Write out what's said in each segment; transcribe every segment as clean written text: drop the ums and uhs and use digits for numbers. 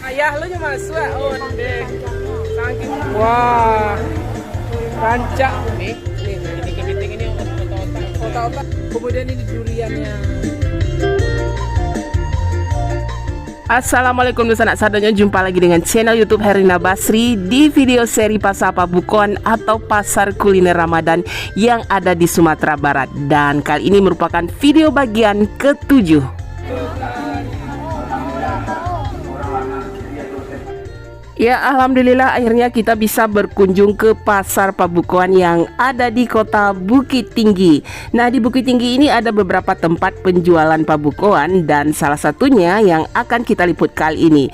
Ayah lu nya masuk onde. Saking wah. Rancak nih kepiting ini otak-otak. Kemudian ini duriannya. Assalamualaikum dosa anak sadonya, jumpa lagi dengan channel YouTube Herlina Basri di video seri Pasar Pabukon atau Pasar Kuliner Ramadan yang ada di Sumatera Barat. Dan kali ini merupakan video bagian ke-7. Ya, alhamdulillah akhirnya kita bisa berkunjung ke Pasar Pabukon yang ada di kota Bukit Tinggi. Nah, di Bukit Tinggi ini ada beberapa tempat penjualan pabukon dan salah satunya yang akan kita liput kali ini.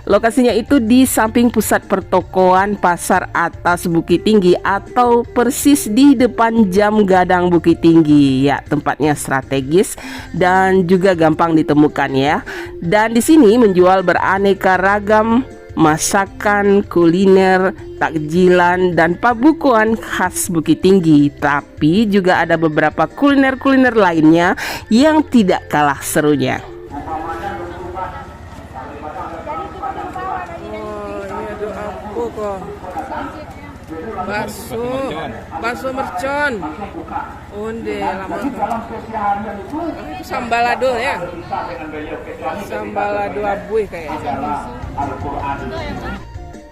Lokasinya itu di samping pusat pertokoan Pasar Atas Bukit Tinggi atau persis di depan Jam Gadang Bukit Tinggi. Ya, tempatnya strategis dan juga gampang ditemukan ya. Dan di sini menjual beraneka ragam masakan, kuliner, takjilan, dan pabukon khas Bukit Tinggi. Tapi juga ada beberapa kuliner-kuliner lainnya yang tidak kalah serunya. Oh, ini ada apa kok? Bakso mercon. Onde lama. Itu sambalado ya. Sambalado abuy kayaknya.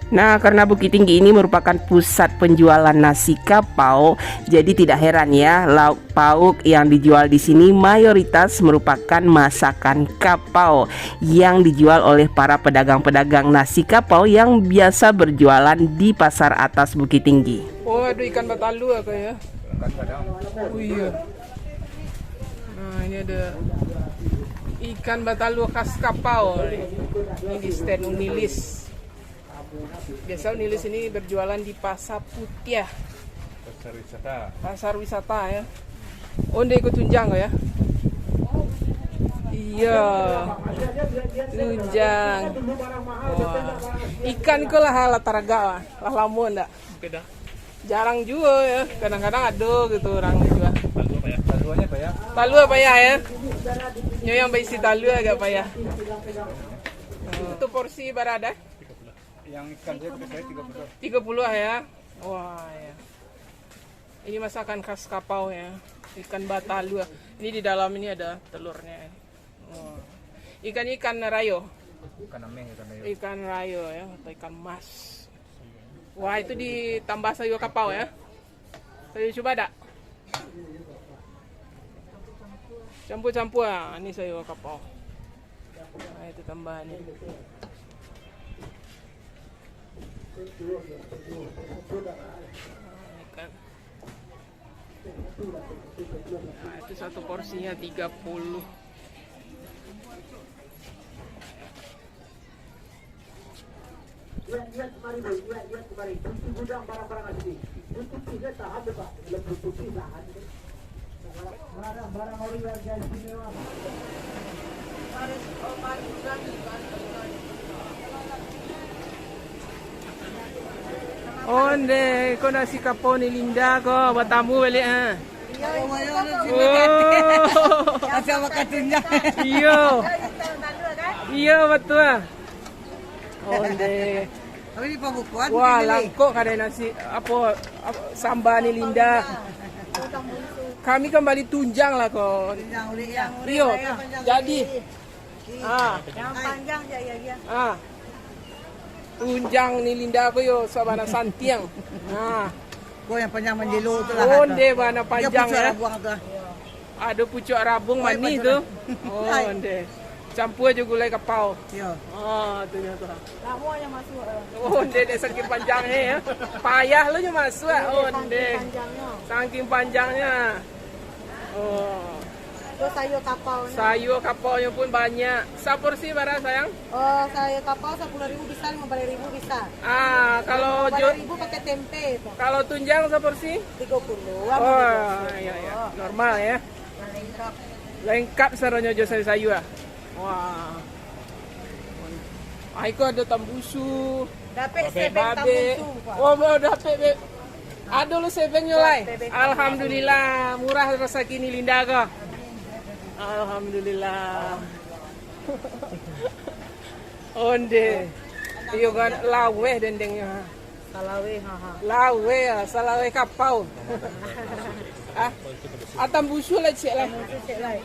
Nah, karena Bukit Tinggi ini merupakan pusat penjualan nasi kapau, jadi tidak heran ya, lauk pauk yang dijual di sini mayoritas merupakan masakan kapau yang dijual oleh para pedagang-pedagang nasi kapau yang biasa berjualan di Pasar Atas Bukit Tinggi. Oh, ada ikan batalu apa ya? Oh iya. Nah, ini ada ikan batalu khas kapau. Ini di stand Unilis. Biasa Unilis ini berjualan di Pasar Putih, pasar wisata ya. Onde ikut tunjang ya? Iya, tunjang. Wah. Ikan ke lah lataraga lah lamun ndak? Jarang juga ya. Kadang-kadang ada gitu orang juga. Taluannya payah. Talu payah ya? Yang berisi talu agak payah. Itu porsi berada? Yang ikan saya 30 ya. Wah ya. Ini masakan khas kapau ya. Ikan batalu. Ini di dalam ini ada telurnya. Oh. Ikan rayo. Ikan rayo ya, atau ikan mas. Wah, itu ditambah sayur kapau ya. Saya coba dak. Campur-campur ya. Ini sayur kapau. Nah, itu tambahannya. Ikan. Nah, itu satu porsinya 30. Onde, kau nasi kapau ni Linda kau buat tamu balik ha. Asal makan tunjang. Iya betul. Onde. Tapi di pabukon. Wah, langkok kada nasi apa sambal ni Linda. Kami kembali tunjang lah kau. Iya, jadi. Yang panjang ya. Tunjang ni Linda ko yo sabana santiang. Kau yang panjang menjelu tu lah. Onde mana panjang ya. Tu. Ada pucuk rabung manis tu. Onde. Campur je gulai kapau. Ya. Ternyata. Lama yang masuk. Onde dek saking panjangnya ya. Payah lu nya masuk onde. Saking panjangnya. Oh. Terus sayur kapau. Sayur kapaunya pun banyak. Saporsi barang sayang? Oh, sayur kapau 10.000 bisa, 15.000 bisa. Kalau 15.000 pakai tempe itu. kalau tunjang saporsi? 30. Oh, iya. Normal ya. Lengkap. Lengkap saronyo jo sayur. Wah. Aiko ada tambusu. Dapat sebeng tambusu. Oh, mau dapat. Ada lu sebeng nyolai. Alhamdulillah, murah rezeki ni Linda kah? Alhamdulillah. Onde. Iyo kan lawe dendengnya. Salawe, haha. Lawe ya, salawe kapau. Tambusu lah cik lah.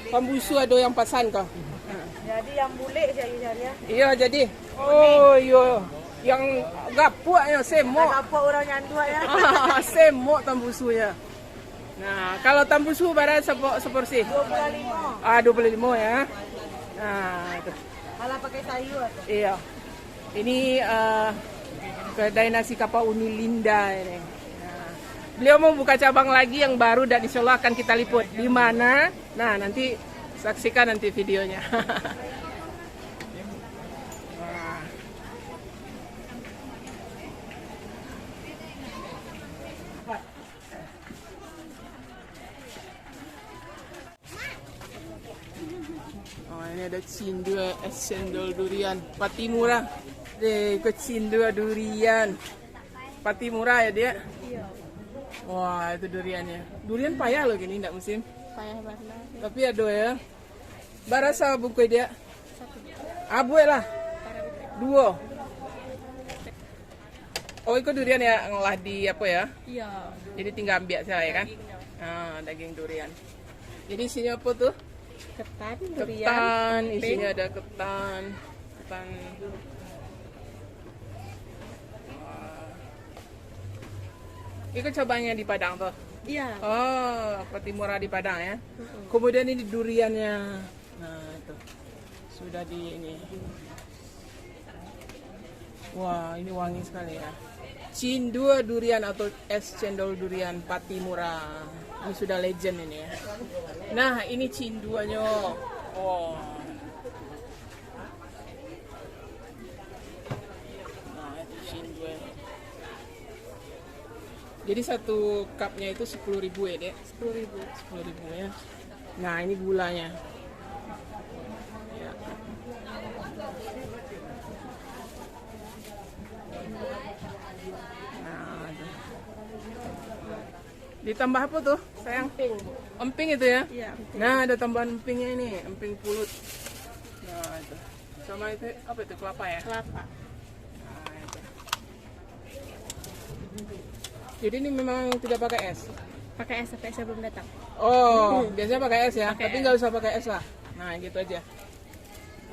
Tambusu ada yang pasan kau. Jadi yang bule saya cari ya. Iya jadi. Oh iya. Yang gapuk ya semok. Apa orang nyandu ya? Semok tambusunya. Nah, kalau tambusu berapa seporsi? 25. 25 ya. Nah, itu. Kalau pakai sayur. Iya. Ini kedai nasi kapau Unilinda ini. Nah, beliau mau buka cabang lagi yang baru dan insya Allah akan kita liput. Di mana? Nah, nanti saksikan nanti videonya. Ini ada cindua es cendol durian pati murah deh, ikut cindua durian pati murah ya dia. Iya. Wah itu duriannya, durian payah loh gini ndak musim Payah banget. tapi ada ya barasa buku dia abu lah dua. Oh itu durian ya ngolah di apa ya, Iya. jadi tinggal ambil saya ya kan. Daging durian, jadi isinya apa tuh? Ketan durian. Ketan, isinya ada ketan. Itu cabangnya di Padang tuh. Iya. Oh, pati murah di Padang ya. Kemudian ini duriannya. Nah, itu. Sudah di ini. Wah, ini wangi sekali ya. Cindua durian atau es cendol durian pati murah. Ini sudah legend ini ya. Nah, ini cinduanya. Oh. Nah, itu cindua. Jadi satu cupnya itu 10.000 ya, Dek? 10.000 ya. Nah, ini gulanya. Ya. Nah, itu. Ditambah apa tuh, sayang? Emping itu ya? Iya. Nah, ada tambahan empingnya ini, emping pulut. Nah, itu. Sama itu apa itu, kelapa ya? Kelapa. Nah, itu. Jadi ini memang tidak pakai es. Pakai es sampai sebelum datang. Oh, biasanya pakai es ya, Pakai tapi nggak usah pakai es lah. Nah, gitu aja.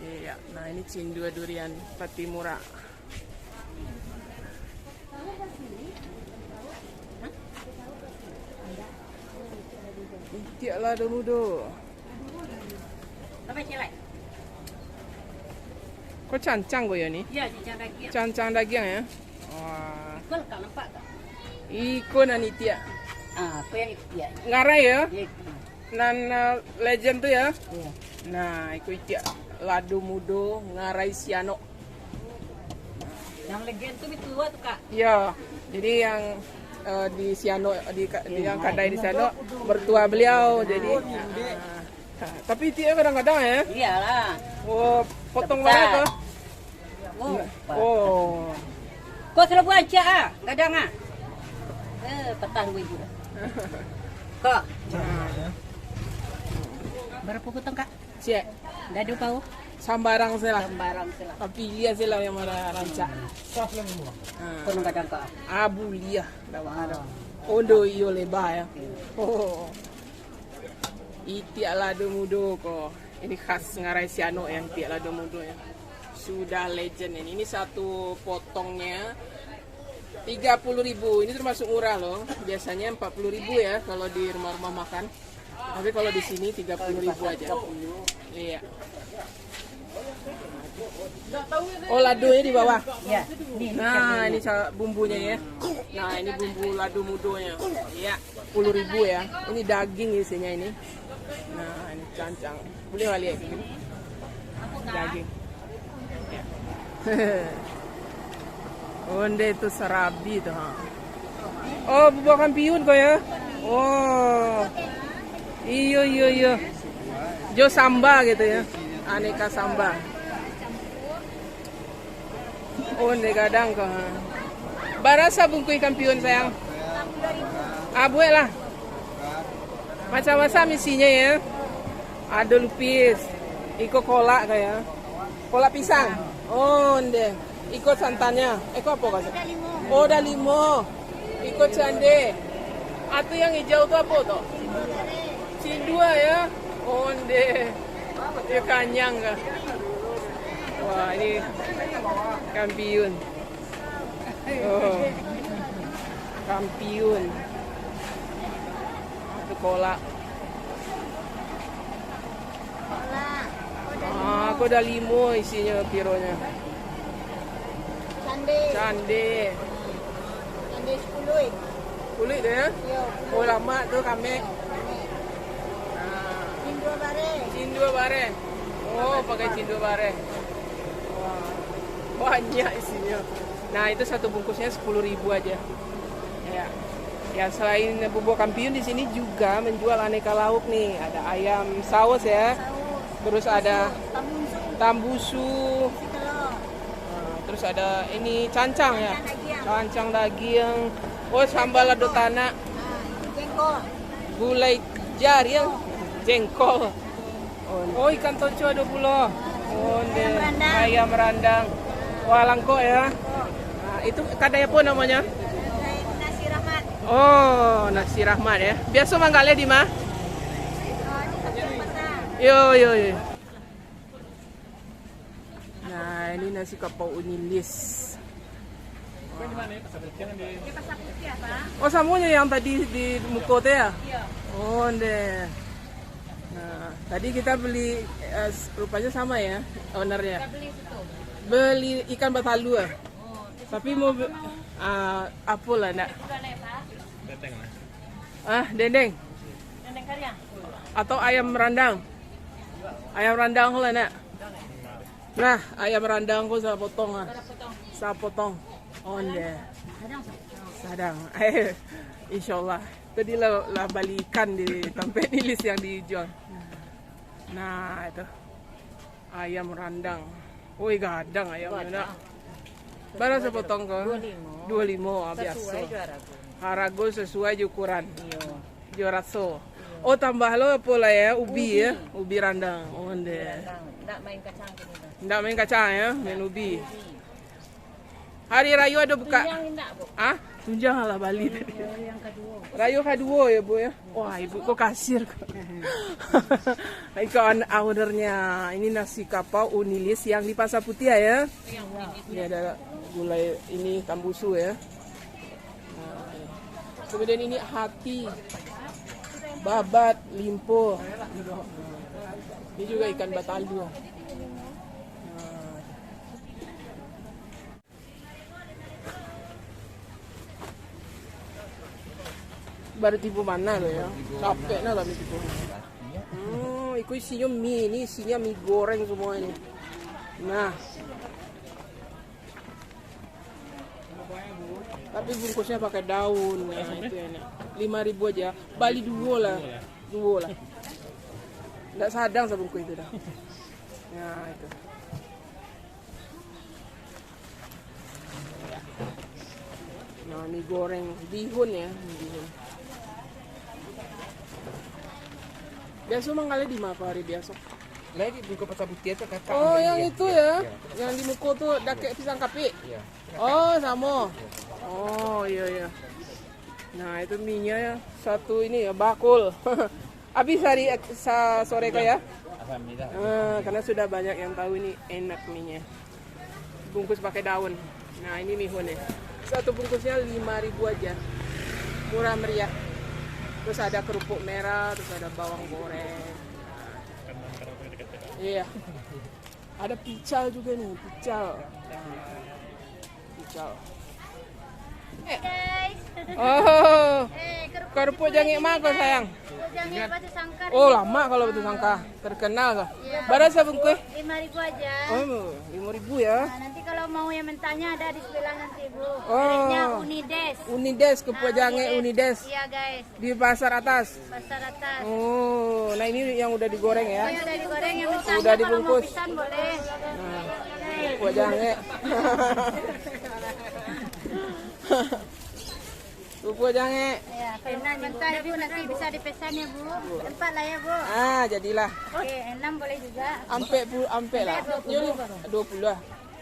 Iya, nah ini cindua durian pati murah. Tiak lah mudo. Sampai celai. Kok cancang gue ya nih? Iya, cincang daging. Cancang daging ya? Wah, Kau lekat nampak tak? iko nani tiak. Apa yang itu ya? Ngarai ya? Iya. Nan legend tuh ya? Iya. Nah, iko tiak lado mudo ngarai siano. Yang legend tuh itu tua tuh kak. Ya, jadi yang di Siano di yang kadai di Siano mertua beliau jadi. Tapi dia kadang-kadang ya. Iyalah. Oh, potong mana tuh? Oh. Kau selalu aja ah, kadang ah. Petah gue juga. Kak. Berapa potong kak? Cek, Dadu kau? sambarang sila. Sembarang sila. Tapi lihat sila yang mana rancak. Kau kadang kak. Abu liah, ada. Ondo iyo lebah ya. Oh. Itiak lado mudo kok. Ini khas ngarai Siano yang tiak lado mudo ya. Sudah legend ini. Ini satu potongnya 30.000. Ini termasuk murah loh. Biasanya 40.000 ya kalau di rumah-rumah makan. Tapi kalau di sini 30.000 aja. Iya. Oh, ladonya di bawah. Ya. Nah, ini bumbunya ya. Nah, ini bumbu lado mudonya. Iya, 10.000 ya. Ini daging isinya ini. Nah, ini cancang. Boleh lihat ini. Daging. Ya. Onde itu serabi tuh. Oh, bubuk kampiun kok ya. Oh. Iyo. Jo samba gitu ya. Aneka samba. Onde kadang kok. Barasa bungkui kampiun sayang. Abu lah. Macam-macam isinya ya. Ada lupis. Iko kolak kayak. Kolak pisang. Onde. Ikut santannya. Kok apa kasih? Oh, udah 5. Ikut cande. Atau yang hijau tuh apa tuh? Cindua ya. Onde. Ya kanyang kah? Wah, ini kampiun. Oh. Kampiun. Itu kolak. Aku udah 5 isinya pironya. Cande 10. Kulit deh ya? Oh lama tuh kami. Cindua bare. Oh pakai cindua bare. Wah, banyak isinya. Nah itu satu bungkusnya 10.000 aja. Ya. Ya selain bubuk kampiun di sini juga menjual aneka lauk nih. Ada ayam saus ya. Terus ada tambusu. Terus ada ini cancang ya. Cancang daging. Oh sambal lado tanah. Gulai jaring. Jengkol. Oh ikan toco ada pula. Oh ayam rendang. Wah langko ya. Nah, itu kadai apa namanya? Nasi rahmat. Oh nasi rahmat ya. Biasa manggalnya di mana? Yo. Nah ini nasi kapau unilis. Oh samunya yang tadi di Mukote ya? Iya. Oh deh. Nah tadi kita beli rupanya sama ya ownernya. Beli ikan batalu ya. Tapi mau apa lah nak? Dendeng. Dendeng karya. Atau ayam rendang. Ayam rendang lah nak. Nah, ayam rendang ko sa potong ah. Sa potong. Onde. Sadang. Insyaallah. Tadi lah balikan di tempat nilis yang dijual. Nah, itu. Ayam rendang. Woi, gadang ayamnya nak. Berapa sepotong ko? 25 biasa. Harago sesuai ukuran. Iya. 200. Oh tambah lo pula ya ubi ya, ubi rendang. Oh deh. Nggak main kacang kita. Nggak main kacang ya, main ubi. Hari Rayu ada buka? Ah, tunjang lah Bali tadi. Yang kedua. Rayu kedua ya bu ya. Wah ibu kok kasir. Ikan ownernya ini nasi kapau unilis yang di Pasar Putih ya. Ini ada gulai ini tambusu ya. Nah, kemudian ini hati. Babat, limpo. Ini juga ikan batalu. Baru tipu mana lo ya? Capek lah tipu. Itu isinya mie, ini isinya mie goreng semua ini. Nah. Tapi bungkusnya pakai daun. Nah, itu enak. 5.000 aja. Bali 2 lah. 2 lah. Nggak sadang sebungkus itu dah. Nah, itu. Nah, mie goreng bihun ya, bihun. Biasa manggalnya di mana hari biasa? Lagi buka Pasar Putih itu kakak. Oh, yang itu ya. Yang di Muko tuh dakek pisang kapi. Iya. Oh, sama. Oh, iya. Nah, itu mie-nya ya. Satu ini ya, bakul. Habis hari sore kayak. Alhamdulillah. Karena sudah banyak yang tahu ini enak mie-nya. Bungkus pakai daun. Nah, ini mihun ya. Satu bungkusnya 5.000 aja. Murah meriah. Terus ada kerupuk merah, terus ada bawang goreng. Iya. Ada pical juga nih, pical. Guys. Oh. Kerupuk jange mah kok sayang. Jangan batu sangkar. Oh, lama kalau batu sangka. Terkenal kah? Iya. Berapa bungkus? 5.000 aja. Oh, 5.000 ya. Nah, nanti kalau mau yang mentahnya ada di sebelah nanti, Bu. Oh. Mereknya Unides. Unides, kerupuk jange Unides. Iya, guys. Di pasar atas. Pasar atas. Oh, nah ini yang udah digoreng ya. Oh, yang udah digoreng yang mentahnya Udah kalau mau dibungkus. pisan boleh. Nah, kerupuk jange. Kerupuk jange. Ya, karena mentah Ibu nanti bisa dipesan ya, Bu. Tempat lah ya, Bu. Ah, jadilah. Oke, 6 boleh juga. Ampe lah. 20 lah.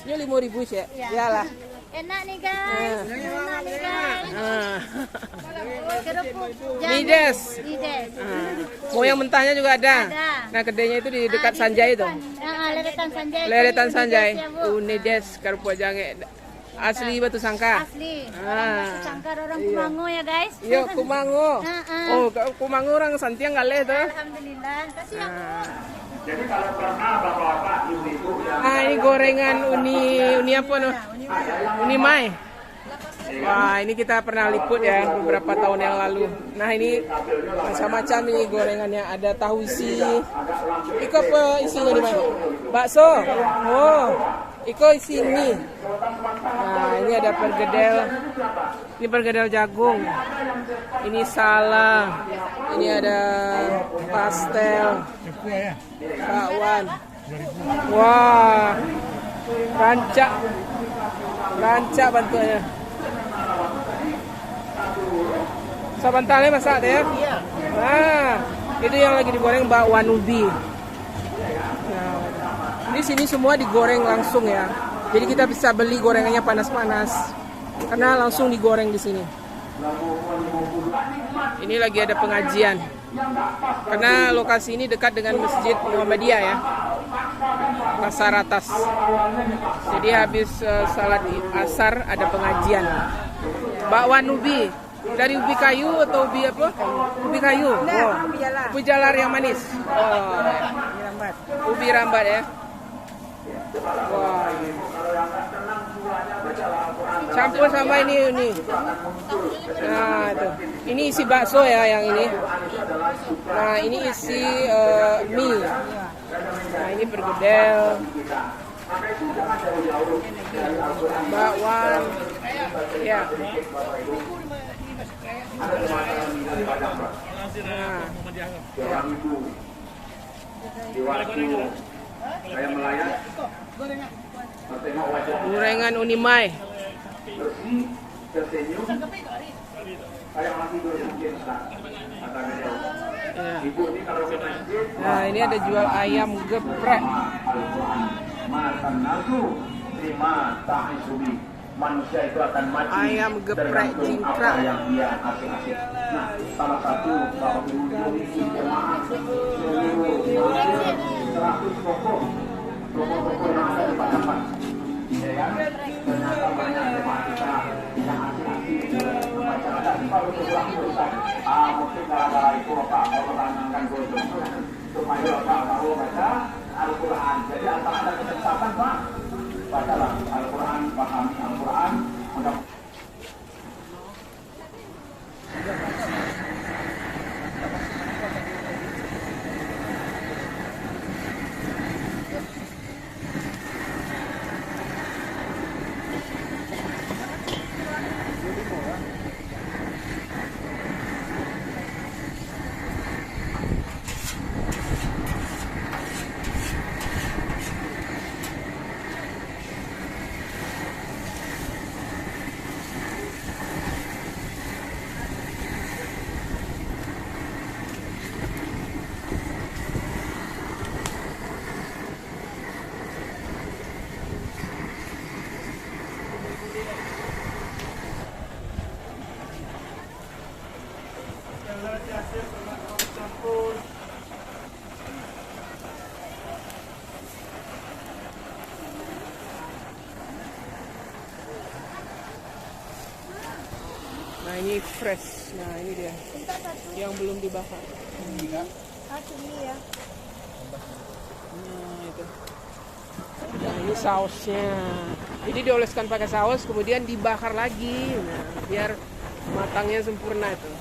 Ini 5.000 sih. Iyalah. Enak nih guys. Enak nih guys. Kerupuk Mides. Mides. Mau yang mentahnya juga ada. Ada. Nah, kedainya itu di dekat Sanjay itu. Leretan Sanjay. Leretan Ini Sanjay. Mides ya, Bu. Unides kerupuk jange. Asli Batu Sangka. Asli. Ah. Orang sangkar orang Kumango ya guys. Iya, Kumango. Oh, Kumango orang Santiang kali itu. Alhamdulillah. Kasih ya Bu. Ah, ini gorengan uni apa no? Uni Mai. Wah, ini kita pernah liput ya beberapa tahun yang lalu. Nah, ini macam-macam ini gorengannya. Ada tahu isi. Iko apa isinya di mana? Bakso. Oh, iko isi mie. Nah, ini ada pergedel. Ini pergedel jagung. Ini salak. Ini ada pastel. Bakwan. Wah, rancak bentuknya. Sabantalnya masak deh ya? Iya. Nah, itu yang lagi digoreng bakwan ubi. Nah, di sini semua digoreng langsung ya. Jadi kita bisa beli gorengannya panas-panas. Karena langsung digoreng di sini. Ini lagi ada pengajian. Karena lokasi ini dekat dengan Masjid Muhammadiyah ya. Pasar atas. Jadi habis salat asar ada pengajian. Bakwan ubi. Dari ubi kayu atau ubi apa? Ubi kayu. Oh. Ubi jalar yang manis. Oh. Ubi rambat ya. Wah. Campur sama ini. Nah, itu. Ini isi bakso ya yang ini. Nah, ini isi mie. Nah, ini pergedel. Bakwan. Ya. Gorengan Unimai. Nah, ini ada jual ayam geprek. Manusia itu akan mati ayam geprek cingkrak. Yang dia asing-asing. Nah, salah satu bahwa berhubung jemaah seluruh 100 pokok yang ada di Pasaman. Ya kan? Ternyata banyak jemaah kita yang asing-asing membaca ada kalau pulang Ustaz. Mungkin gara-gara itu Bapak menanamkan gojong supaya Bapak tahu baca Al-Quran. Jadi asal ada kesempatan Pak, bacalah Al-Quran, pahami Al-Quran. Nah, ini fresh. Nah, ini dia yang belum dibakar. Ya. Nah, itu. Nah, ini sausnya. Jadi dioleskan pakai saus, kemudian dibakar lagi. Nah, biar matangnya sempurna itu.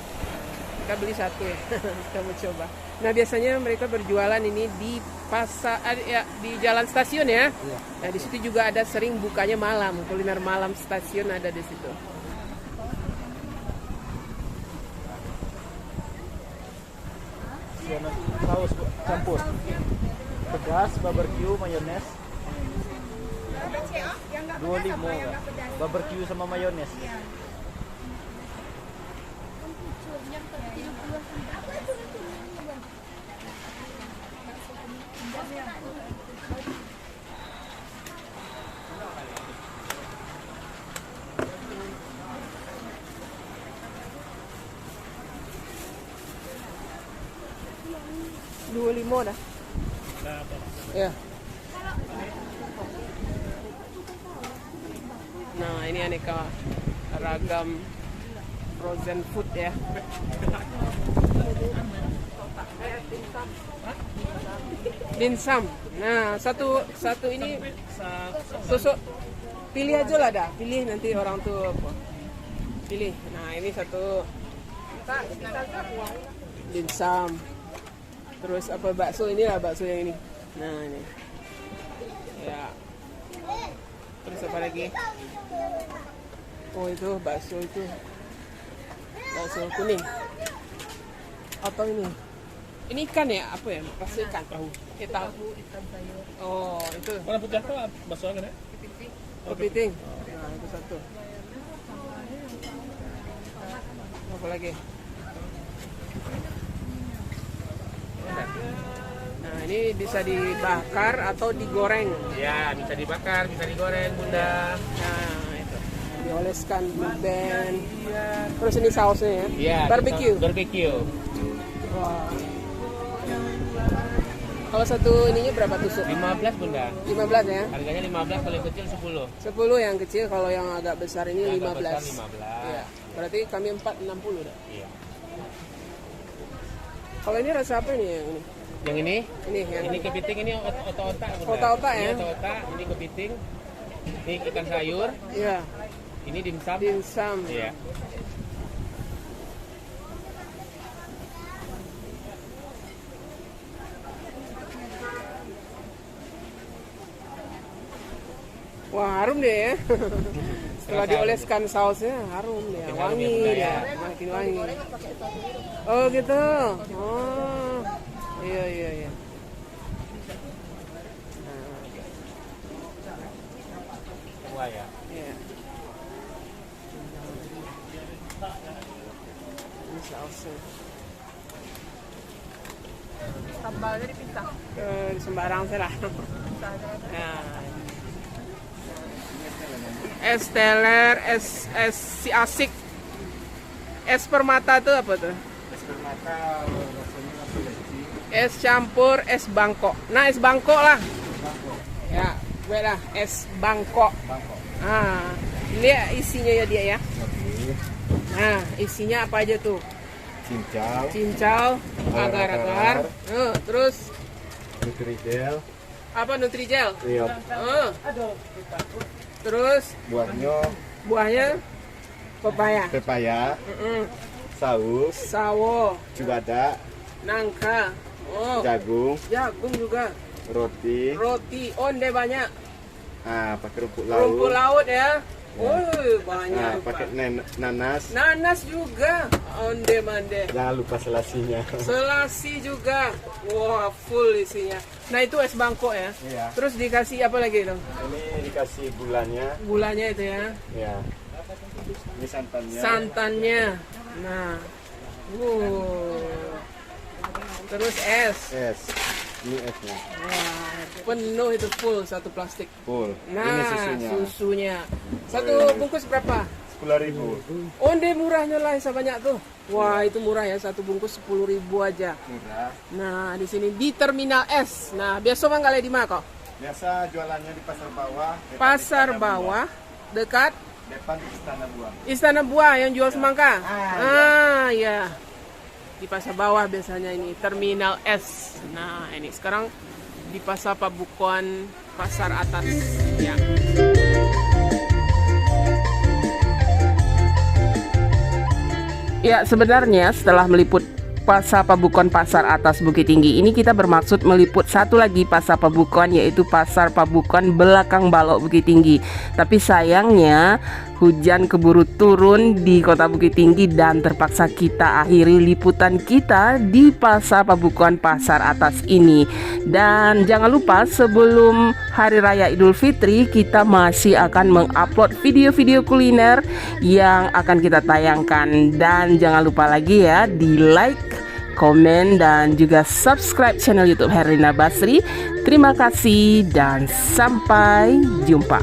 Kita beli satu ya. Kita mau coba. Nah, biasanya mereka berjualan ini di pasar ya, di jalan stasiun ya. Nah, di situ juga ada sering bukanya malam. Kuliner malam stasiun ada di situ. Saus campur pedas, barbecue, mayones. 25 barbecue sama mayones. Limo dah. Ya. Nah, ini aneka ragam frozen food ya. Dimsum. Nah, satu ini susu. Pilih aja lah dah. Pilih nanti orang tuh apa. Pilih. Nah, ini satu dimsum. Terus apa bakso ini lah, bakso yang ini. Nah, ini. Ya. Terus apa lagi? Oh, itu bakso itu. Bakso kuning. Atau ini. Ini ikan ya? Apa ya? Bakso ikan. Tahu. Ikan sayur. Oh, itu. Warna putih apa bakso kan ya? Kepiting. Nah, itu satu. Apa lagi? Nah, ini bisa dibakar atau digoreng. Ya, bisa dibakar, bisa digoreng, Bunda. Nah, itu. Dioleskan blue band. Terus ini sausnya ya? Iya. Barbecue. Barbecue. Wah. Kalau satu ininya berapa tusuk? 15, Bunda. 15 ya? Harganya 15, kalau yang kecil 10. 10 yang kecil, kalau yang agak besar ini Yang 15. agak besar 15. Iya. Berarti kami 4 60 dah. Iya. Kalau ini rasa apa ini yang ini? Yang ini? Ini yang Ini kepiting, ini otak-otak, Bunda. Otak-otak ya? Ini otak-otak, ini kepiting. Ini ikan sayur, Iya. ini dimsum. Dimsum. Iya. Wah, harum deh ya. Setelah dioleskan sausnya, harum deh. Makin harum Wangi ya, Bunda, deh. ya. Makin wangi. Oh gitu. Oh. Iya, iya, iya. Wah ya. Iya. Ini sausnya. Sambalnya dipisah. Di sembarang saya lah. Nah. Es teler, es si asik, es permata tuh apa tuh? Es permata rasanya apa lagi? Es campur, es bangkok. Nah, es bangkok lah. Ya, gue lah, es bangkok. Ah, lihat isinya ya dia ya. Nah, isinya apa aja tuh? Cincau, Cincau, agar-agar, terus nutrijel, apa Nutrijel? riop, Terus buahnya pepaya, saus, sawo, cubada, nangka, jagung, jagung juga, roti, onde banyak, pakai rumput rumput laut, laut ya. Oh, banyak. pakai nanas, Nanas juga, onde mande. jangan lupa selasinya. Selasi juga. Wah, full isinya. Nah, itu es bangkok ya. Iya. Terus dikasih apa lagi dong? Ini dikasih gulanya, Gulanya itu ya. ya. Ini santannya. Santannya. Nah. Terus es. Es. Ini esnya. Wah, penuh itu full satu plastik. Full. Nah, Ini susunya. susunya. Satu bungkus berapa? 10.000. Onde murahnya lah sebanyak tuh. Wah, itu murah ya, satu bungkus 10.000 aja. Murah. Nah, di sini di Terminal S. Nah, biasa bang kali di mana kok? Biasa jualannya di pasar bawah. depan Pasar Istana bawah, dekat Buah. Depan Istana Buah. Istana Buah yang jual semangka. Ya. Di pasar bawah biasanya ini Terminal S. Nah, ini sekarang di Pasar Pabukuan Pasar Atas. Ya. Ya, sebenarnya setelah meliput Pasar Pabukuan Pasar Atas Bukit Tinggi ini, kita bermaksud meliput satu lagi Pasar Pabukuan, yaitu Pasar Pabukuan Belakang Balok Bukit Tinggi. Tapi sayangnya hujan keburu turun di Kota Bukit Tinggi dan terpaksa kita akhiri liputan kita di Pasar Pabukuan Pasar Atas ini. Dan jangan lupa, sebelum Hari Raya Idul Fitri kita masih akan mengupload video-video kuliner yang akan kita tayangkan. Dan jangan lupa lagi ya, di like, komen, dan juga subscribe channel YouTube Herlina Basri. Terima kasih dan sampai jumpa.